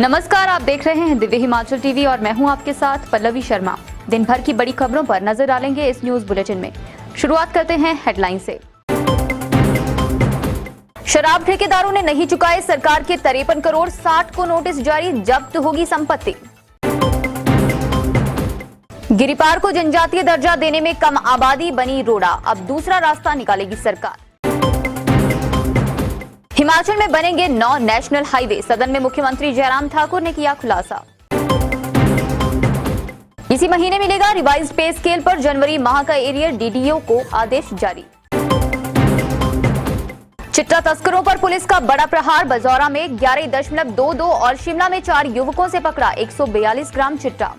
नमस्कार, आप देख रहे हैं दिव्य हिमाचल टीवी और मैं हूं आपके साथ पल्लवी शर्मा। दिन भर की बड़ी खबरों पर नजर डालेंगे इस न्यूज बुलेटिन में। शुरुआत करते हैं हेडलाइन से। शराब ठेकेदारों ने नहीं चुकाए सरकार के 53 करोड़ 60 को नोटिस जारी, जब्त होगी संपत्ति। गिरिपार को जनजातीय दर्जा देने में कम आबादी बनी रोड़ा, अब दूसरा रास्ता निकालेगी सरकार। हिमाचल में बनेंगे 9 नेशनल हाईवे, सदन में मुख्यमंत्री जयराम ठाकुर ने किया खुलासा। इसी महीने मिलेगा रिवाइज्ड पे स्केल पर जनवरी माह का एरियर, डीडीओ को आदेश जारी। चिट्टा तस्करों पर पुलिस का बड़ा प्रहार, बजौरा में 11.22 और शिमला में 4 युवकों से पकड़ा 142 ग्राम चिट्टा।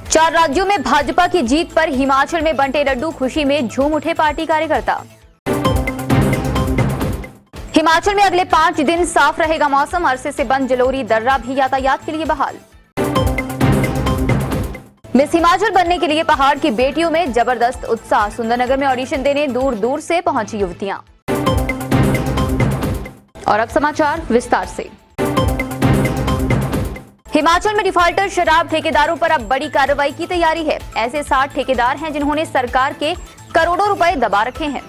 4 राज्यों में भाजपा की जीत पर हिमाचल में बंटे लड्डू, खुशी में झूम उठे पार्टी कार्यकर्ता। हिमाचल में अगले 5 दिन साफ रहेगा मौसम, अरसे से बंद जलोरी दर्रा भी यातायात के लिए बहाल। मिस हिमाचल बनने के लिए पहाड़ की बेटियों में जबरदस्त उत्साह, सुंदरनगर में ऑडिशन देने दूर दूर से पहुंची युवतियां। और अब समाचार विस्तार से। हिमाचल में डिफॉल्टर शराब ठेकेदारों पर अब बड़ी कार्रवाई की तैयारी है। ऐसे 60 ठेकेदार हैं जिन्होंने सरकार के करोड़ों रुपए दबा रखे हैं।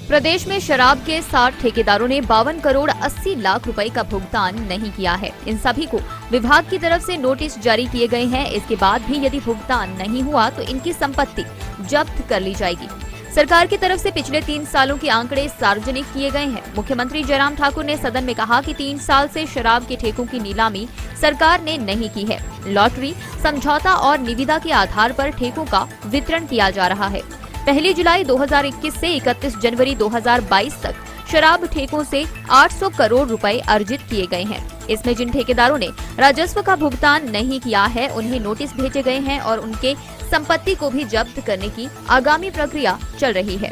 प्रदेश में शराब के 60 ठेकेदारों ने 52 करोड़ 80 लाख रुपए का भुगतान नहीं किया है। इन सभी को विभाग की तरफ से नोटिस जारी किए गए हैं। इसके बाद भी यदि भुगतान नहीं हुआ तो इनकी संपत्ति जब्त कर ली जाएगी। सरकार की तरफ से पिछले 3 सालों के आंकड़े सार्वजनिक किए गए हैं। मुख्यमंत्री जयराम ठाकुर ने सदन में कहा कि 3 साल से शराब के ठेकों की नीलामी सरकार ने नहीं की है। लॉटरी, समझौता और निविदा के आधार पर ठेकों का वितरण किया जा रहा है। 1 जुलाई 2021 से 31 जनवरी 2022 तक शराब ठेकों से 800 करोड़ रुपए अर्जित किए गए हैं। इसमें जिन ठेकेदारों ने राजस्व का भुगतान नहीं किया है उन्हें नोटिस भेजे गए हैं और उनके संपत्ति को भी जब्त करने की आगामी प्रक्रिया चल रही है।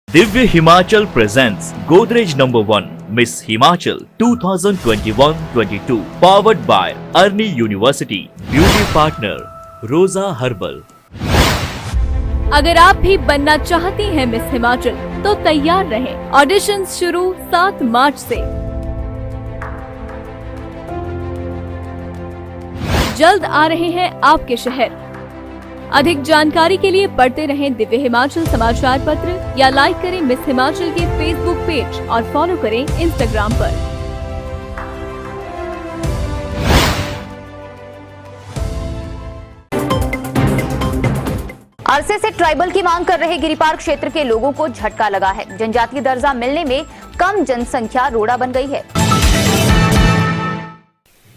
Divya Himachal presents Godrej number 1 miss Himachal 2021-22 powered by Arni university, beauty partner Roja herbal. अगर आप भी बनना चाहती हैं मिस हिमाचल तो तैयार रहें। ऑडिशंस शुरू 7 मार्च से। जल्द आ रहे हैं आपके शहर। अधिक जानकारी के लिए पढ़ते रहें दिव्य हिमाचल समाचार पत्र या लाइक करें मिस हिमाचल के फेसबुक पेज और फॉलो करें इंस्टाग्राम पर। अरसे से ट्राइबल की मांग कर रहे गिरिपार क्षेत्र के लोगों को झटका लगा है। जनजातीय दर्जा मिलने में कम जनसंख्या रोड़ा बन गई है।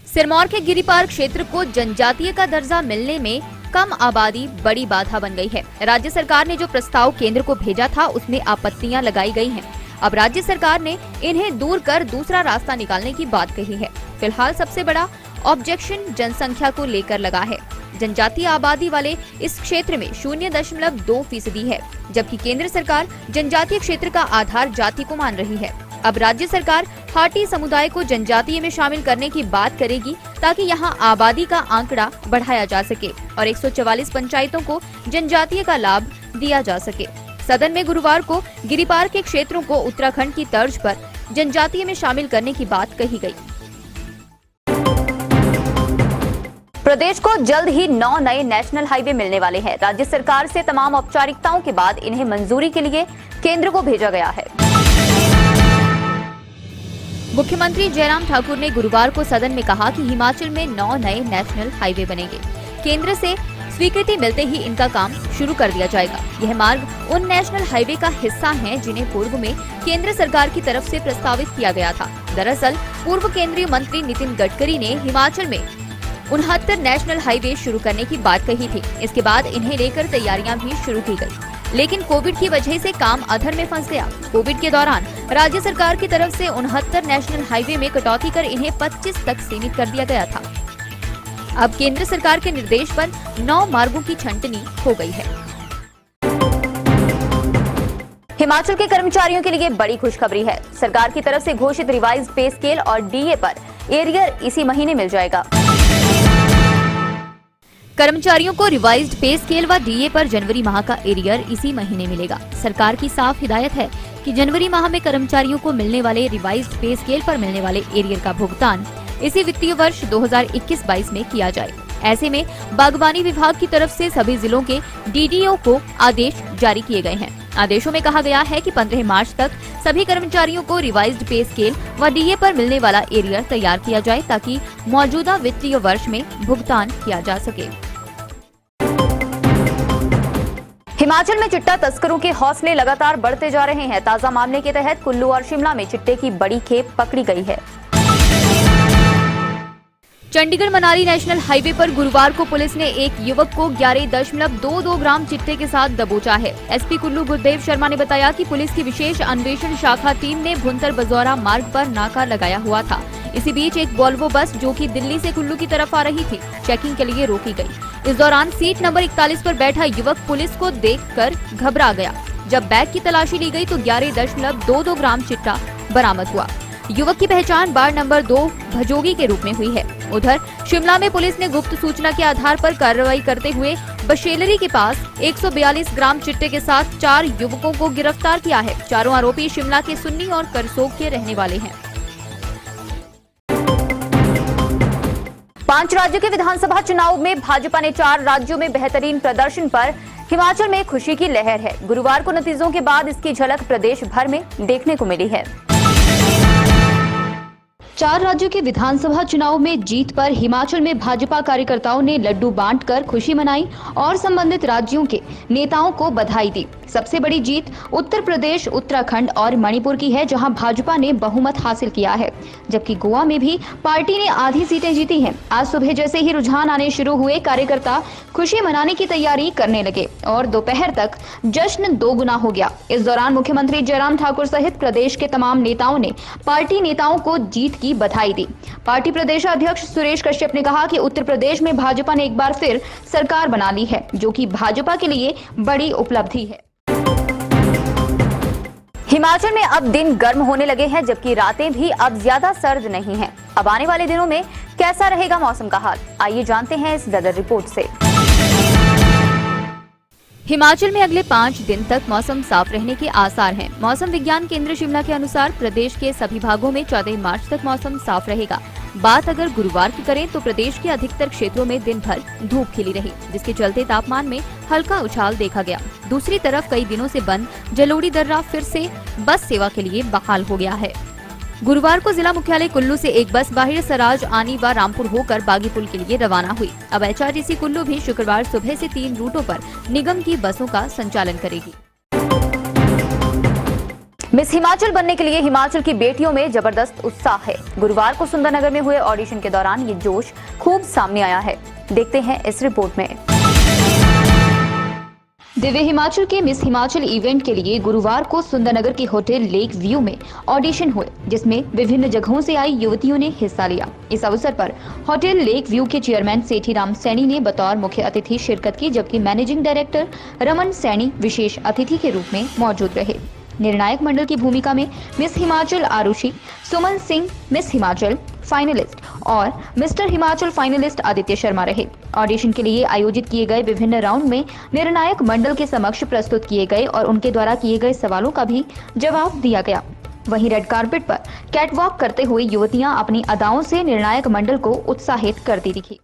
सिरमौर के गिरिपार क्षेत्र को जनजातीय का दर्जा मिलने में कम आबादी बड़ी बाधा बन गई है। राज्य सरकार ने जो प्रस्ताव केंद्र को भेजा था उसमें आपत्तियां लगाई गई हैं। अब राज्य सरकार ने इन्हें दूर कर दूसरा रास्ता निकालने की बात कही है। फिलहाल सबसे बड़ा ऑब्जेक्शन जनसंख्या को लेकर लगा है। जनजातीय आबादी वाले इस क्षेत्र में 0.2% है, जबकि केंद्र सरकार जनजातीय क्षेत्र का आधार जाति को मान रही है। अब राज्य सरकार हाटी समुदाय को जनजातीय में शामिल करने की बात करेगी ताकि यहां आबादी का आंकड़ा बढ़ाया जा सके और 144 पंचायतों को जनजातीय का लाभ दिया जा सके। सदन में गुरुवार को गिरिपार के क्षेत्रों को उत्तराखंड की तर्ज पर जनजातीय में शामिल करने की बात कही गई। प्रदेश को जल्द ही 9 नए नेशनल हाईवे मिलने वाले हैं। राज्य सरकार से तमाम औपचारिकताओं के बाद इन्हें मंजूरी के लिए केंद्र को भेजा गया है। मुख्यमंत्री जयराम ठाकुर ने गुरुवार को सदन में कहा कि हिमाचल में 9 नए नेशनल हाईवे बनेंगे। केंद्र से स्वीकृति मिलते ही इनका काम शुरू कर दिया जाएगा। यह मार्ग उन नेशनल हाईवे का हिस्सा हैं जिन्हें पूर्व में केंद्र सरकार की तरफ से प्रस्तावित किया गया था। दरअसल पूर्व केंद्रीय मंत्री नितिन गडकरी ने हिमाचल में 69 नेशनल हाईवे शुरू करने की बात कही थी। इसके बाद इन्हें लेकर तैयारियां भी शुरू की गई, लेकिन कोविड की वजह से काम अधर में फंस गया। कोविड के दौरान राज्य सरकार की तरफ से 69 नेशनल हाईवे में कटौती कर इन्हें 25 तक सीमित कर दिया गया था। अब केंद्र सरकार के निर्देश पर 9 मार्गों की छंटनी हो गई है। हिमाचल के कर्मचारियों के लिए बड़ी खुशखबरी है। सरकार की तरफ से घोषित रिवाइज्ड पे स्केल और डीए पर एरियर इसी महीने मिल जाएगा। कर्मचारियों को रिवाइज्ड पे स्केल व डीए पर जनवरी माह का एरियर इसी महीने मिलेगा। सरकार की साफ हिदायत है कि जनवरी माह में कर्मचारियों को मिलने वाले रिवाइज्ड पे स्केल पर मिलने वाले एरियर का भुगतान इसी वित्तीय वर्ष 2021-22 में किया जाए। ऐसे में बागवानी विभाग की तरफ से सभी जिलों के डीडीओ को आदेश जारी किए गए हैं। आदेशों में कहा गया है कि 15 मार्च तक सभी कर्मचारियों को रिवाइज्ड पे स्केल व डीए पर मिलने वाला एरियर तैयार किया जाए ताकि मौजूदा वित्तीय वर्ष में भुगतान किया जा सके। हिमाचल में चिट्टा तस्करों के हौसले लगातार बढ़ते जा रहे हैं। ताजा मामले के तहत कुल्लू और शिमला में चिट्टे की बड़ी खेप पकड़ी गई है। चंडीगढ़ मनाली नेशनल हाईवे पर गुरुवार को पुलिस ने एक युवक को 11.22 ग्राम चिट्टे के साथ दबोचा है। एसपी कुल्लू गुरदेव शर्मा ने बताया कि पुलिस की विशेष अन्वेषण शाखा टीम ने भुंतर बजौरा मार्ग पर नाका लगाया हुआ था। इसी बीच एक वोल्वो बस जो कि दिल्ली से कुल्लू की तरफ आ रही थी, चेकिंग के लिए रोकी गई। इस दौरान सीट नंबर 41 पर बैठा युवक पुलिस को देखकर घबरा गया। जब बैग की तलाशी ली गई तो 11.22 ग्राम चिट्टा बरामद हुआ। युवक की पहचान वार्ड नंबर 2 भजोगी के रूप में हुई है। उधर शिमला में पुलिस ने गुप्त सूचना के आधार पर कार्रवाई करते हुए बशेलरी के पास 142 ग्राम चिट्टे के साथ 4 युवकों को गिरफ्तार किया है। चारों आरोपी शिमला के सुन्नी और करसोग के रहने वाले हैं। 5 राज्यों के विधानसभा चुनाव में भाजपा ने 4 राज्यों में बेहतरीन प्रदर्शन पर हिमाचल में खुशी की लहर है। गुरुवार को नतीजों के बाद इसकी झलक प्रदेश भर में देखने को मिली है। 4 राज्यों के विधानसभा चुनाव में जीत पर हिमाचल में भाजपा कार्यकर्ताओं ने लड्डू बांटकर खुशी मनाई और संबंधित राज्यों के नेताओं को बधाई दी। सबसे बड़ी जीत उत्तर प्रदेश, उत्तराखंड और मणिपुर की है, जहां भाजपा ने बहुमत हासिल किया है, जबकि गोवा में भी पार्टी ने आधी सीटें जीती हैं। आज सुबह जैसे ही रुझान आने शुरू हुए, कार्यकर्ता खुशी मनाने की तैयारी करने लगे और दोपहर तक जश्न दोगुना हो गया। इस दौरान मुख्यमंत्री जयराम ठाकुर सहित प्रदेश के तमाम नेताओं ने पार्टी नेताओं को जीत की बधाई दी। पार्टी प्रदेश अध्यक्ष सुरेश कश्यप ने कहा कि उत्तर प्रदेश में भाजपा ने एक बार फिर सरकार बना ली है, जो कि भाजपा के लिए बड़ी उपलब्धि है। हिमाचल में अब दिन गर्म होने लगे हैं, जबकि रातें भी अब ज्यादा सर्द नहीं हैं। अब आने वाले दिनों में कैसा रहेगा मौसम का हाल, आइए जानते हैं इस वेदर रिपोर्ट से। हिमाचल में अगले 5 दिन तक मौसम साफ रहने के आसार हैं। मौसम विज्ञान केंद्र शिमला के अनुसार प्रदेश के सभी भागों में 14 मार्च तक मौसम साफ रहेगा। बात अगर गुरुवार की करें तो प्रदेश के अधिकतर क्षेत्रों में दिन भर धूप खिली रही, जिसके चलते तापमान में हल्का उछाल देखा गया। दूसरी तरफ कई दिनों से बंद जलोड़ी दर्रा फिर से बस सेवा के लिए बहाल हो गया है। गुरुवार को जिला मुख्यालय कुल्लू से एक बस बाहिर सराज, आनी व रामपुर होकर बागी पुल के लिए रवाना हुई। अब HRTC कुल्लू भी शुक्रवार सुबह से 3 रूटों पर निगम की बसों का संचालन करेगी। मिस हिमाचल बनने के लिए हिमाचल की बेटियों में जबरदस्त उत्साह है। गुरुवार को सुंदरनगर में हुए ऑडिशन के दौरान ये जोश खूब सामने आया है। देखते हैं इस रिपोर्ट में। दिव्य हिमाचल के मिस हिमाचल इवेंट के लिए गुरुवार को सुंदरनगर के होटल लेक व्यू में ऑडिशन हुए, जिसमें विभिन्न जगहों से आई युवतियों ने हिस्सा लिया। इस अवसर पर होटल लेक व्यू के चेयरमैन सेठी राम सैनी ने बतौर मुख्य अतिथि शिरकत की, जबकि मैनेजिंग डायरेक्टर रमन सैनी विशेष अतिथि के रूप में मौजूद रहे। निर्णायक मंडल की भूमिका में मिस हिमाचल आरुषि, सुमन सिंह मिस हिमाचल फाइनलिस्ट और मिस्टर हिमाचल फाइनलिस्ट आदित्य शर्मा रहे। ऑडिशन के लिए आयोजित किए गए विभिन्न राउंड में निर्णायक मंडल के समक्ष प्रस्तुत किए गए और उनके द्वारा किए गए सवालों का भी जवाब दिया गया। वहीं रेड कार्पेट पर कैटवॉक करते हुए युवतियां अपनी अदाओं से निर्णायक मंडल को उत्साहित करती दिखी।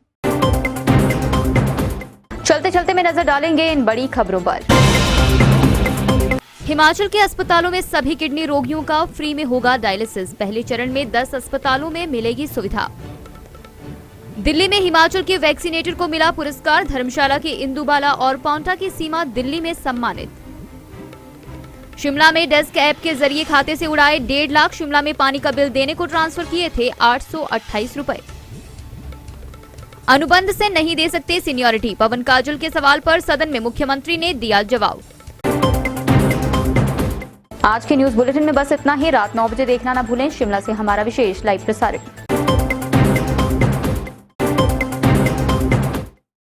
चलते चलते में नजर डालेंगे इन बड़ी खबरों पर। हिमाचल के अस्पतालों में सभी किडनी रोगियों का फ्री में होगा डायलिसिस। पहले चरण में 10 अस्पतालों में मिलेगी सुविधा। दिल्ली में हिमाचल के वैक्सीनेटर को मिला पुरस्कार। धर्मशाला की इंदुबाला और पांवटा की सीमा दिल्ली में सम्मानित। शिमला में डेस्क ऐप के जरिए खाते से उड़ाए 1.5 लाख। शिमला में पानी का बिल देने को ट्रांसफर किए थे 828 रुपए। अनुबंध से नहीं दे सकते सीनियरिटी। पवन काजल के सवाल पर सदन में मुख्यमंत्री ने दिया जवाब। आज के न्यूज बुलेटिन में बस इतना ही। रात 9 बजे देखना ना भूलें शिमला से हमारा विशेष लाइव प्रसारण।